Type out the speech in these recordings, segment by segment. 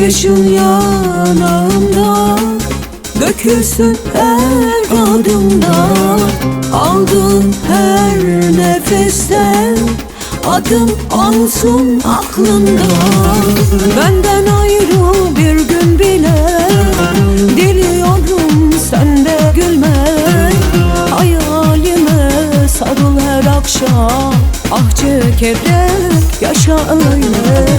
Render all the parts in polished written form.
Gözyaşın yanağımda, dökülsün her adımda. Aldığım her nefeste adım ansın aklında. Benden ayrı bir gün bile diliyorum sende gülmek. Hayalime sarıl her akşam, ah çekerek yaşa öyle.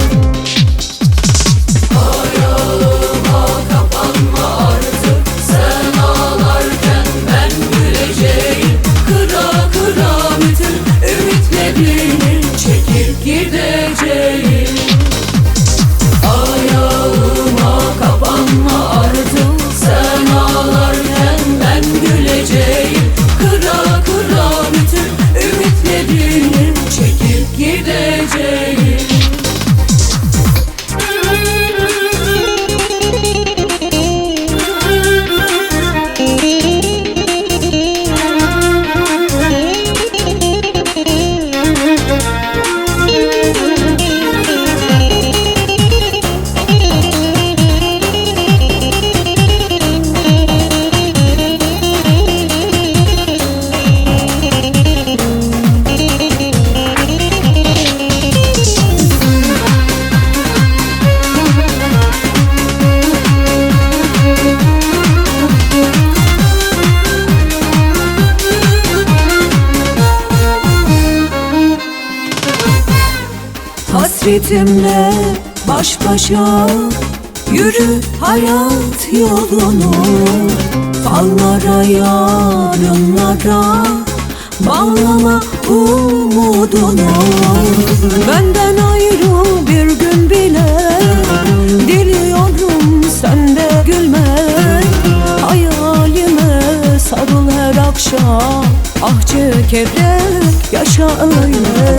Hayalıma kapanma artık, sen ağlarken ben güleceğim. Kıra kıra bütün ümitlerini çekip gideceğim. Hayalıma kapanma artık, sen ağlarken ben güleceğim. Kıra kıra bütün ümitlerini çekip gideceğim. Hasretimle baş başa yürü hayat yolunu. Fallara yarınlara bağlama umudunu. Benden ayrı bir gün bile diliyorum sende gülmek. Hayalime sarıl her akşam, ah çekerek yaşa öyle.